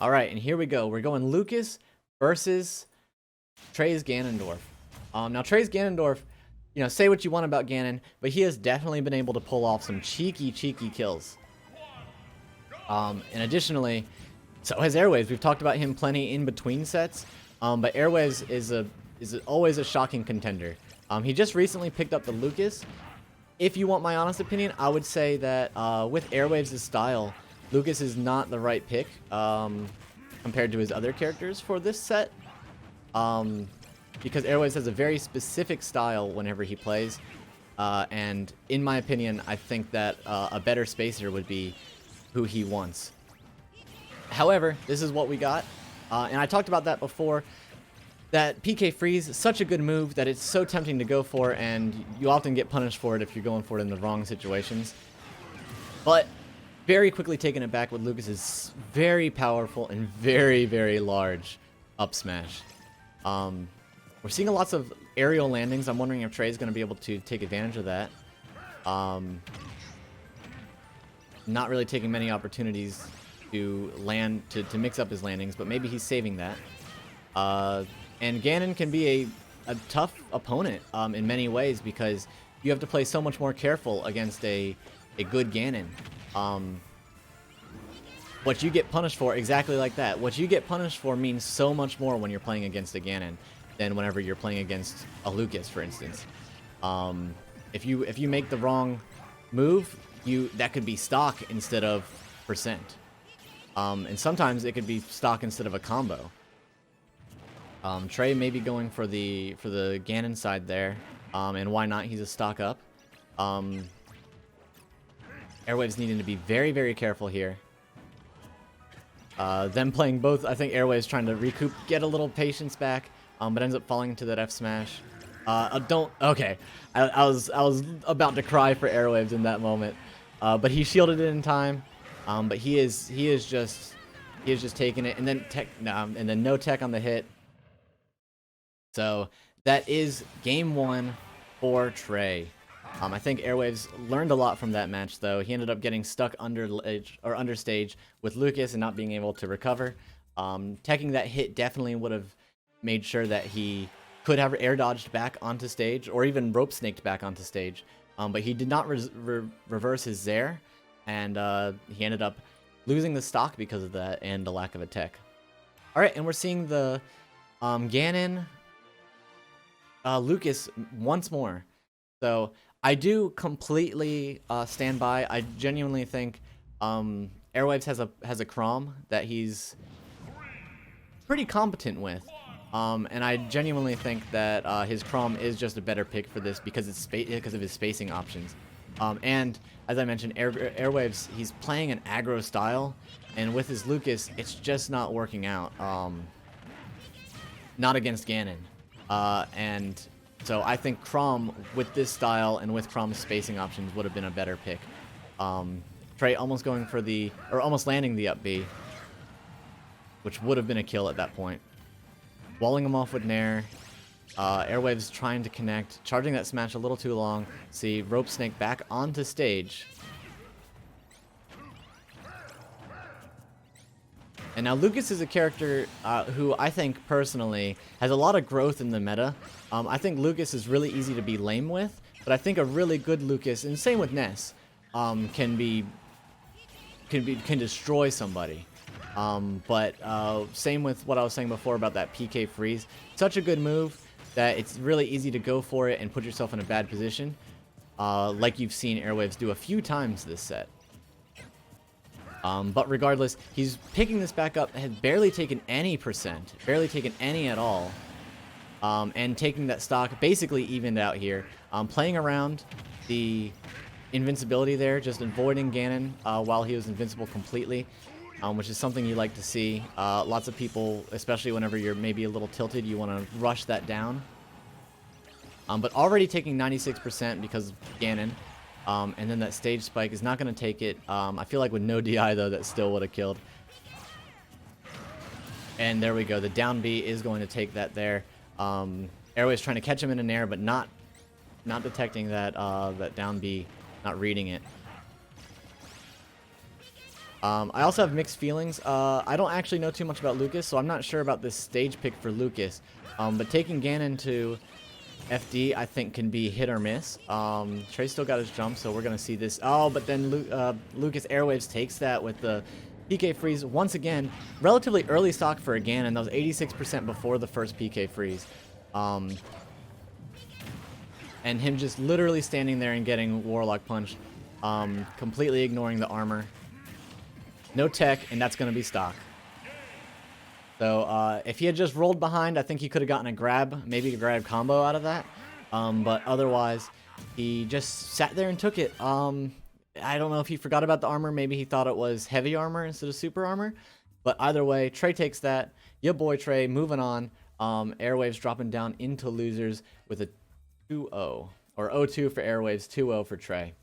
All right, and here we go. We're going Lucas versus Trey's Ganondorf. Now Trey's Ganondorf, you know, say what you want about Ganon, but he has definitely been able to pull off some cheeky kills. And additionally, so has Airwaves. We've talked about him plenty in between sets, but Airwaves is always a shocking contender. He just recently picked up the Lucas. If you want my honest opinion, I would say that with Airwaves' style, Lucas is not the right pick compared to his other characters for this set. Because Airwaves has a very specific style whenever he plays. And in my opinion, I think that a better spacer would be who he wants. However, this is what we got. And I talked about that before. That PK freeze is such a good move that it's so tempting to go for, and you often get punished for it if you're going for it in the wrong situations. But very quickly taking it back with Lucas's very powerful and very large up smash. We're seeing lots of aerial landings. I'm wondering if Trey's going to be able to take advantage of that. Not really taking many opportunities to land to mix up his landings, but maybe he's saving that. And Ganon can be a tough opponent in many ways because you have to play so much more careful against a good Ganon. What you get punished for, exactly like that. What you get punished for means so much more when you're playing against a Ganon than whenever you're playing against a Lucas, for instance. If you make the wrong move, that could be stock instead of percent. And sometimes it could be stock instead of a combo. Trey may be going for the Ganon side there, and why not? He's a stock up. Airwaves needing to be very careful here. Them playing both, I think Airwaves trying to recoup, get a little patience back, but ends up falling into that F smash. Okay, I was about to cry for Airwaves in that moment, but he shielded it in time. But he is just taking it, and then no tech on the hit. So that is game one for Trey. I think Airwaves learned a lot from that match, though. He ended up getting stuck under stage with Lucas and not being able to recover. Teching that hit definitely would have made sure that he could have air dodged back onto stage, or even rope snaked back onto stage. But he did not reverse his Zair, and he ended up losing the stock because of that and the lack of a tech. Alright, and we're seeing the Ganon Lucas once more. So I do completely stand by. I genuinely think Airwaves has a Chrom that he's pretty competent with. And I genuinely think that his Chrom is just a better pick for this because of his spacing options. And as I mentioned, Airwaves, he's playing an aggro style, and with his Lucas, it's just not working out. Not against Ganon. And so I think Chrom, with this style and with Chrom's spacing options, would have been a better pick. Trey almost going for almost landing the up B, which would have been a kill at that point. Walling him off with Nair. Airwaves trying to connect, charging that smash a little too long. See, rope snake back onto stage. And now Lucas is a character who I think personally has a lot of growth in the meta. I think Lucas is really easy to be lame with, but I think a really good Lucas, and same with Ness, can destroy somebody. But same with what I was saying before about that PK freeze. Such a good move that it's really easy to go for it and put yourself in a bad position, like you've seen Airwaves do a few times this set. But regardless, he's picking this back up, has barely taken any percent, barely taken any at all, and taking that stock basically evened out here. Playing around the invincibility there, just avoiding Ganon while he was invincible completely, which is something you like to see. Lots of people, especially whenever you're maybe a little tilted, you want to rush that down. But already taking 96% because of Ganon. And then that stage spike is not going to take it. I feel like with no DI, though, that still would have killed. And there we go. The down B is going to take that there. Airways trying to catch him in an air, but not detecting that, that down B, not reading it. I also have mixed feelings. I don't actually know too much about Lucas, so I'm not sure about this stage pick for Lucas. But taking Ganon to FD, I think, can be hit or miss. Trey still got his jump, so we're going to see this. Oh, but then Lucas Airwaves takes that with the PK freeze. Once again, relatively early stock for a Ganon. That was 86% before the first PK freeze. And him just literally standing there and getting Warlock punched. Completely ignoring the armor. No tech, and that's going to be stock. So if he had just rolled behind, I think he could have gotten a grab, maybe a grab combo out of that. But otherwise, he just sat there and took it. I don't know if he forgot about the armor. Maybe he thought it was heavy armor instead of super armor. But either way, Trey takes that. YaBoiTrey moving on. Airwaves dropping down into losers with a 2-0. Or 0-2 for Airwaves, 2-0 for Trey.